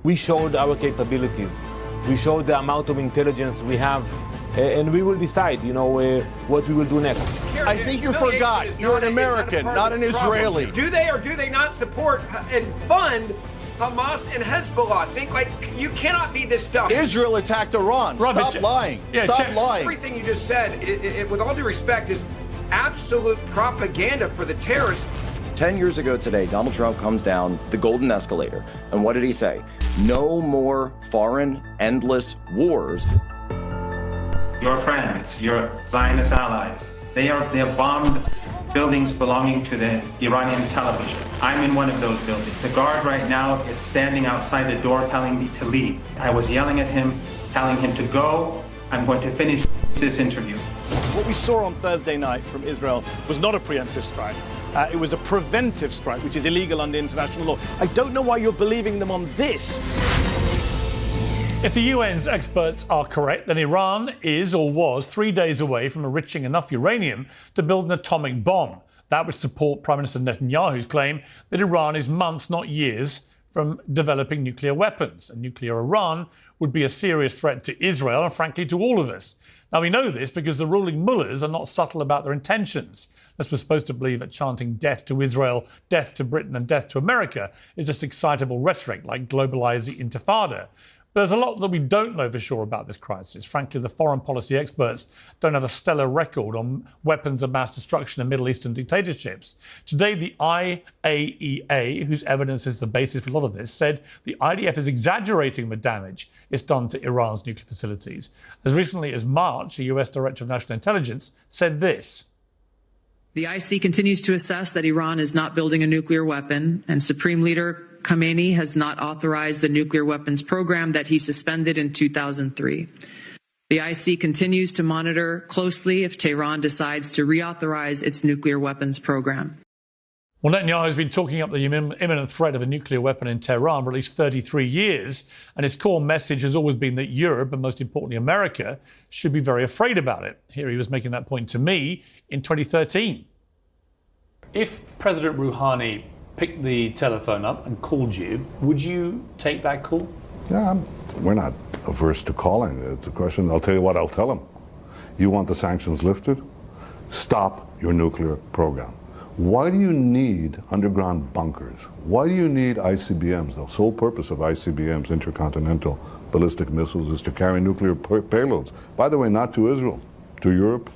We showed our capabilities. We showed the amount of intelligence we have, and we will decide, what we will do next. I think you forgot. You're an American, not an Israeli. Do they or do they not support and fund Hamas and Hezbollah? Think like you cannot be this dumb. Israel attacked Iran. Stop lying. Stop lying. Everything you just said, with all due respect, is absolute propaganda for the terrorists. 10 years ago today, Donald Trump comes down the golden escalator. And what did he say? No more foreign, endless wars. Your friends, your Zionist allies, they have bombed buildings belonging to the Iranian television. I'm in one of those buildings. The guard right now is standing outside the door telling me to leave. I was yelling at him, telling him to go. I'm going to finish this interview. What we saw on Thursday night from Israel was not a preemptive strike. It was a preventive strike, which is illegal under international law. I don't know why you're believing them on this. If the UN's experts are correct, then Iran is or was 3 days away from enriching enough uranium to build an atomic bomb. That would support Prime Minister Netanyahu's claim that Iran is months, not years, from developing nuclear weapons. And nuclear Iran would be a serious threat to Israel and, frankly, to all of us. Now, we know this because the ruling mullahs are not subtle about their intentions. As we're supposed to believe that chanting death to Israel, death to Britain and death to America is just excitable rhetoric like globalise the intifada. But there's a lot that we don't know for sure about this crisis. Frankly, the foreign policy experts don't have a stellar record on weapons of mass destruction in Middle Eastern dictatorships. Today, the IAEA, whose evidence is the basis for a lot of this, said the IDF is exaggerating the damage it's done to Iran's nuclear facilities. As recently as March, the US Director of National Intelligence said this. The IC continues to assess that Iran is not building a nuclear weapon, and Supreme Leader Khamenei has not authorized the nuclear weapons program that he suspended in 2003. The IC continues to monitor closely if Tehran decides to reauthorize its nuclear weapons program. Well, Netanyahu has been talking up the imminent threat of a nuclear weapon in Tehran for at least 33 years, and his core message has always been that Europe, and most importantly America, should be very afraid about it. Here he was making that point to me in 2013. If President Rouhani picked the telephone up and called you, would you take that call? Yeah, we're not averse to calling. It's a question, I'll tell you what I'll tell him. You want the sanctions lifted? Stop your nuclear program. Why do you need underground bunkers? Why do you need ICBMs? The sole purpose of ICBMs, intercontinental ballistic missiles, is to carry nuclear payloads. By the way, not to Israel, to Europe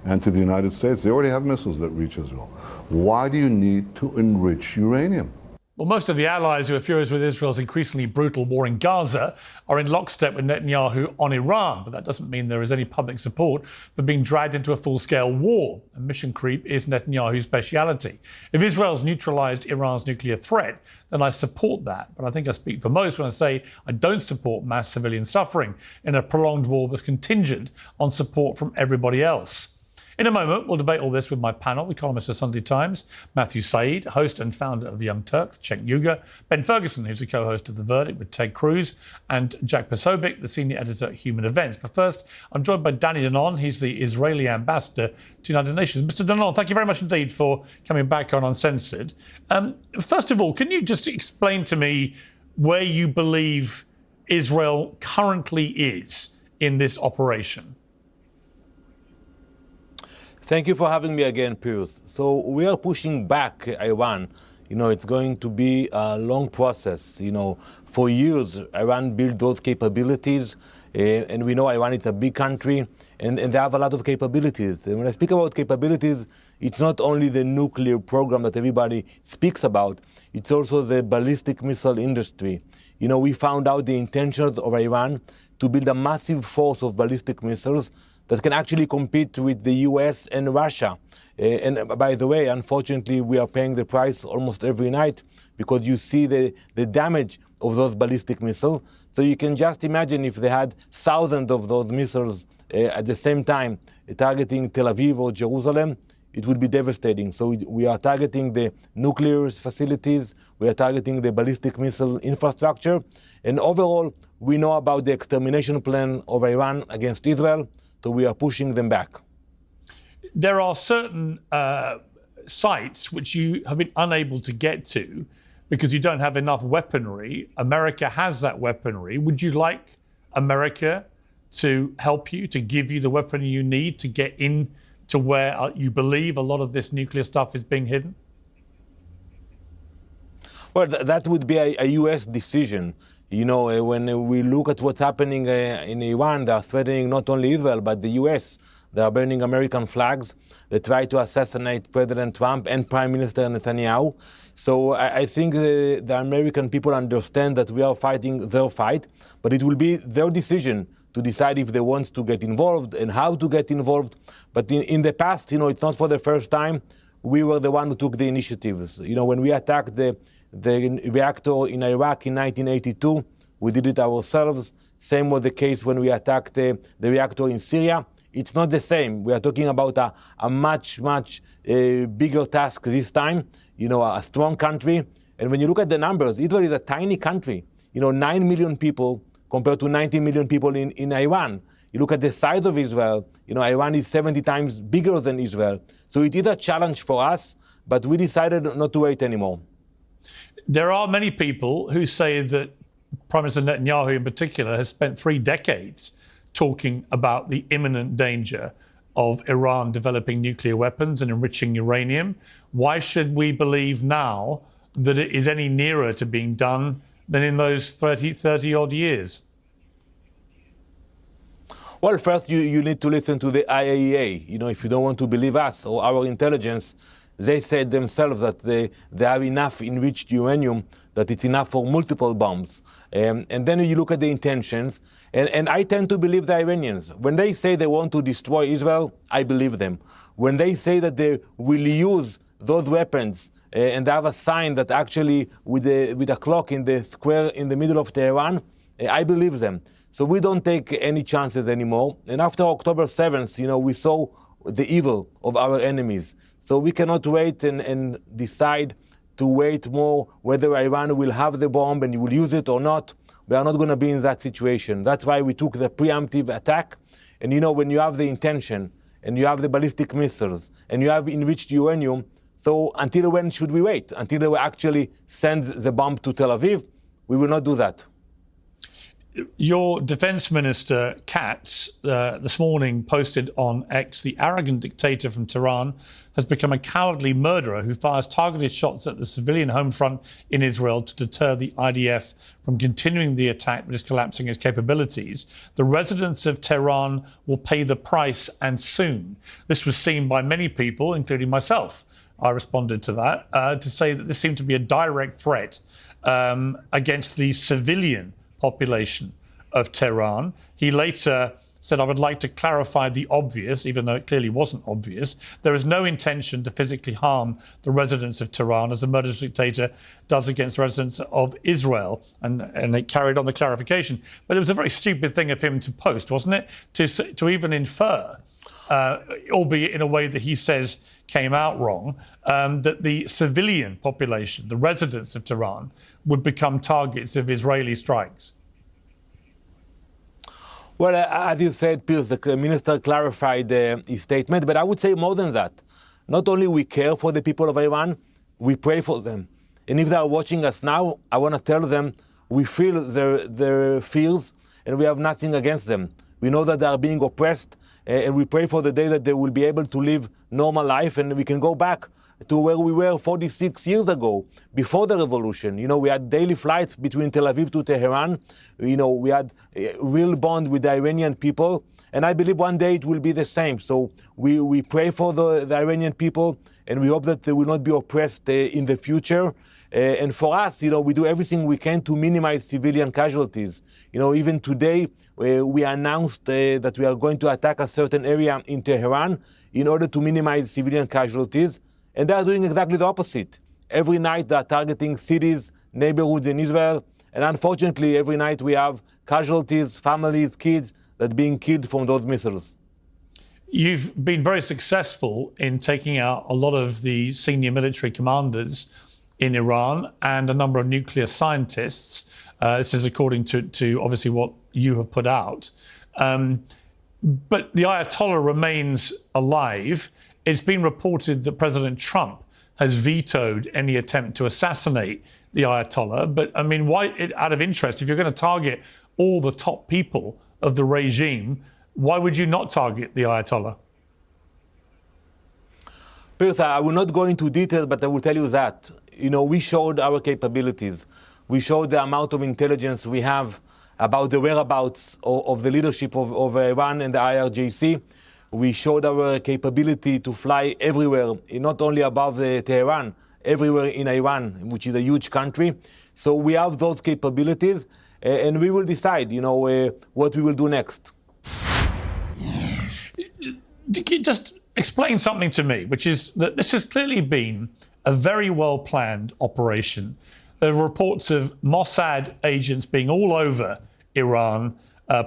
and to the United States. They already have missiles that reach Israel. Why do you need to enrich uranium? Well, most of the allies who are furious with Israel's increasingly brutal war in Gaza are in lockstep with Netanyahu on Iran, but that doesn't mean there is any public support for being dragged into a full-scale war. And mission creep is Netanyahu's speciality. If Israel's neutralised Iran's nuclear threat, then I support that. But I think I speak for most when I say I don't support mass civilian suffering in a prolonged war that's contingent on support from everybody else. In a moment, we'll debate all this with my panel, the columnist of Sunday Times, Matthew Said, host and founder of the Young Turks, Cenk Uygur, Ben Ferguson, who's the co-host of The Verdict with Ted Cruz, and Jack Posobiec, the senior editor at Human Events. But first, I'm joined by Danny Danon. He's the Israeli ambassador to the United Nations. Mr. Danon, thank you very much indeed for coming back on Uncensored. First of all, can you just explain to me where you believe Israel currently is in this operation? Thank you for having me again, Piers. So we are pushing back Iran. It's going to be a long process. For years, Iran built those capabilities, and we know Iran is a big country, and they have a lot of capabilities. And when I speak about capabilities, it's not only the nuclear program that everybody speaks about, it's also the ballistic missile industry. We found out the intentions of Iran to build a massive force of ballistic missiles that can actually compete with the US and Russia. And by the way, unfortunately, we are paying the price almost every night because you see the damage of those ballistic missiles. So you can just imagine if they had thousands of those missiles at the same time targeting Tel Aviv or Jerusalem, it would be devastating. So we are targeting the nuclear facilities, we are targeting the ballistic missile infrastructure, and overall, we know about the extermination plan of Iran against Israel, so we are pushing them back. There are certain sites which you have been unable to get to because you don't have enough weaponry. America has that weaponry. Would you like America to help you, to give you the weaponry you need to get in to where you believe a lot of this nuclear stuff is being hidden? Well, that would be a U.S. decision. You know, when we look at what's happening in Iran, they are threatening not only Israel, but the U.S. They are burning American flags. They try to assassinate President Trump and Prime Minister Netanyahu. So I think the American people understand that we are fighting their fight, but it will be their decision to decide if they want to get involved and how to get involved. But in the past, you know, it's not for the first time, we were the one who took the initiatives. You know, when we attacked the reactor in Iraq in 1982, we did it ourselves. Same was the case when we attacked the reactor in Syria. It's not the same. We are talking about a much bigger task this time, you know, a strong country. And when you look at the numbers, Israel is a tiny country, you know, 9 million people compared to 90 million people in Iran. You look at the size of Israel, you know, Iran is 70 times bigger than Israel. So it is a challenge for us, but we decided not to wait anymore. There are many people who say that Prime Minister Netanyahu in particular has spent 3 decades talking about the imminent danger of Iran developing nuclear weapons and enriching uranium. Why should we believe now that it is any nearer to being done than in those 30 odd years? Well, first you need to listen to the IAEA. You know, if you don't want to believe us or our intelligence, they said themselves that they have enough enriched uranium, that it's enough for multiple bombs. And then you look at the intentions, and I tend to believe the Iranians. When they say they want to destroy Israel, I believe them. When they say that they will use those weapons, and they have a sign that actually with a clock in the square in the middle of Tehran, I believe them. So we don't take any chances anymore. And after October 7th, you know, we saw the evil of our enemies. So we cannot wait and decide to wait more whether Iran will have the bomb and will use it or not. We are not going to be in that situation. That's why we took the preemptive attack. And you know, when you have the intention and you have the ballistic missiles and you have enriched uranium, so until when should we wait? Until they will actually send the bomb to Tel Aviv? We will not do that. Your Defense Minister, Katz, this morning posted on X, the arrogant dictator from Tehran has become a cowardly murderer who fires targeted shots at the civilian home front in Israel to deter the IDF from continuing the attack that is collapsing its capabilities. The residents of Tehran will pay the price, and soon. This was seen by many people, including myself. I responded to that, to say that this seemed to be a direct threat against the civilian population of Tehran. He later said, I would like to clarify the obvious, even though it clearly wasn't obvious. There is no intention to physically harm the residents of Tehran as the murderous dictator does against residents of Israel. And it carried on the clarification. But it was a very stupid thing of him to post, wasn't it? To even infer, albeit in a way that he says came out wrong, that the civilian population, the residents of Tehran, would become targets of Israeli strikes. Well, as you said, Piers, the minister clarified his statement, but I would say more than that. Not only we care for the people of Iran, we pray for them. And if they are watching us now, I want to tell them we feel their fears and we have nothing against them. We know that they are being oppressed, and we pray for the day that they will be able to live normal life and we can go back to where we were 46 years ago, before the revolution. You know, we had daily flights between Tel Aviv to Tehran. You know, we had a real bond with the Iranian people. And I believe one day it will be the same. So we pray for the Iranian people, and we hope that they will not be oppressed in the future. And for us, you know, we do everything we can to minimize civilian casualties. You know, even today, we announced that we are going to attack a certain area in Tehran in order to minimize civilian casualties. And they are doing exactly the opposite. Every night they are targeting cities, neighborhoods in Israel. And unfortunately, every night we have casualties, families, kids that are being killed from those missiles. You've been very successful in taking out a lot of the senior military commanders in Iran and a number of nuclear scientists. This is according to obviously what you have put out. But the Ayatollah remains alive. It's been reported that President Trump has vetoed any attempt to assassinate the Ayatollah. But I mean, why, out of interest, if you're going to target all the top people of the regime, why would you not target the Ayatollah? Pierce, I will not go into detail, but I will tell you that, we showed our capabilities. We showed the amount of intelligence we have about the whereabouts of the leadership of Iran and the IRGC. We showed our capability to fly everywhere, not only above Tehran, everywhere in Iran, which is a huge country. So we have those capabilities, and we will decide, what we will do next. Just explain something to me, which is that this has clearly been a very well-planned operation. There are reports of Mossad agents being all over Iran,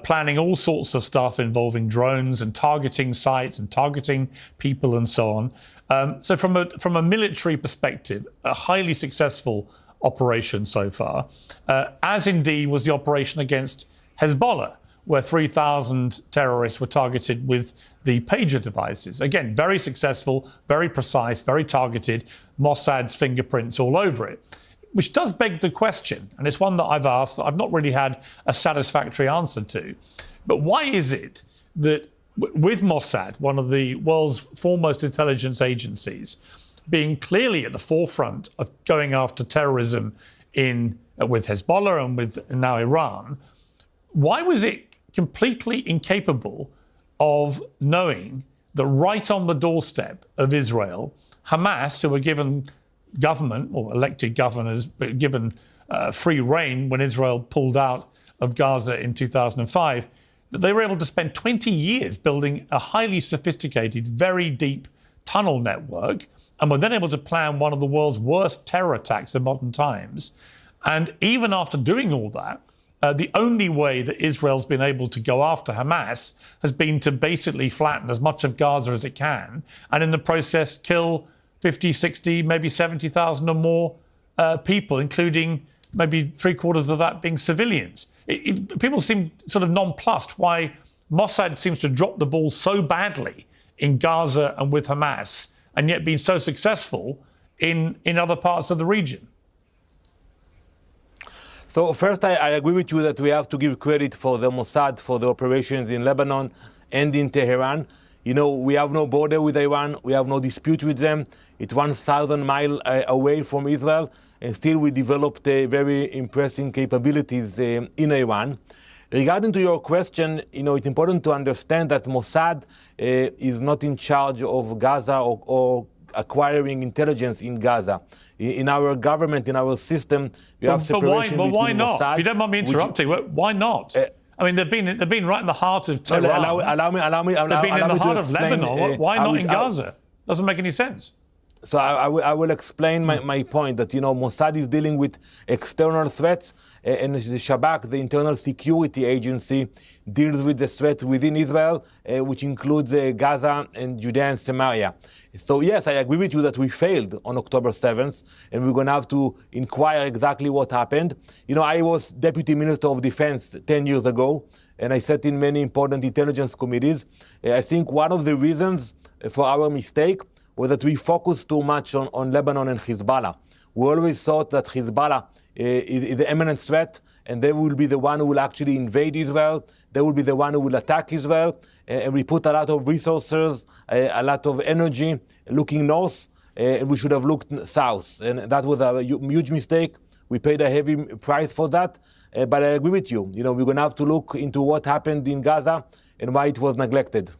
planning all sorts of stuff involving drones and targeting sites and targeting people and so on. So from a military perspective, a highly successful operation so far, as indeed was the operation against Hezbollah, where 3,000 terrorists were targeted with the pager devices. Again, very successful, very precise, very targeted, Mossad's fingerprints all over it. Which does beg the question, and it's one that I've asked that I've not really had a satisfactory answer to. But why is it that with Mossad, one of the world's foremost intelligence agencies, being clearly at the forefront of going after terrorism with Hezbollah and with now Iran, why was it completely incapable of knowing that right on the doorstep of Israel, Hamas, who were given government, or elected governors, but given free rein when Israel pulled out of Gaza in 2005, that they were able to spend 20 years building a highly sophisticated, very deep tunnel network, and were then able to plan one of the world's worst terror attacks in modern times. And even after doing all that, the only way that Israel's been able to go after Hamas has been to basically flatten as much of Gaza as it can, and in the process kill 50, 60, maybe 70,000 or more people, including maybe three-quarters of that being civilians. People seem sort of nonplussed why Mossad seems to drop the ball so badly in Gaza and with Hamas, and yet been so successful in other parts of the region. So first, I agree with you that we have to give credit for the Mossad for the operations in Lebanon and in Tehran. We have no border with Iran. We have no dispute with them. It's 1,000 miles away from Israel, and still we developed very impressive capabilities in Iran. Regarding to your question, it's important to understand that Mossad is not in charge of Gaza or acquiring intelligence in Gaza. In our government, in our system, we have separation between why not? Mossad, if you don't mind me interrupting, why not? I mean, they've been right in the heart of Tehran. Allow me. They've been in the heart of Lebanon. Why not in Gaza? Doesn't make any sense. So I will explain my point that, Mossad is dealing with external threats, and the Shabak, the internal security agency, deals with the threat within Israel, which includes Gaza and Judea and Samaria. So yes, I agree with you that we failed on October 7th, and we're going to have to inquire exactly what happened. I was Deputy Minister of Defense 10 years ago, and I sat in many important intelligence committees. I think one of the reasons for our mistake was that we focused too much on Lebanon and Hezbollah. We always thought that Hezbollah is the imminent threat, and they will be the one who will actually invade Israel. They will be the one who will attack Israel. And we put a lot of resources, a lot of energy looking north, and we should have looked south. And that was a huge mistake. We paid a heavy price for that. But I agree with you. We're going to have to look into what happened in Gaza and why it was neglected.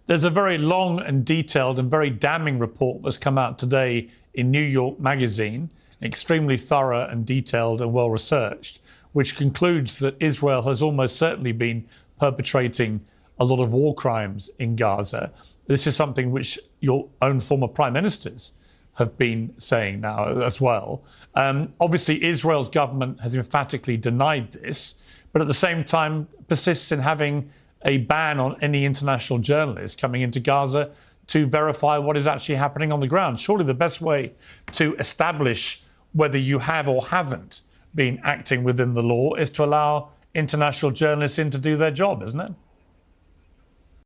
There's a very long and detailed and very damning report that's come out today in New York Magazine, extremely thorough and detailed and well-researched, which concludes that Israel has almost certainly been perpetrating a lot of war crimes in Gaza. This is something which your own former prime ministers have been saying now as well. Obviously, Israel's government has emphatically denied this, but at the same time persists in having a ban on any international journalists coming into Gaza to verify what is actually happening on the ground. Surely the best way to establish whether you have or haven't been acting within the law is to allow international journalists in to do their job, isn't it?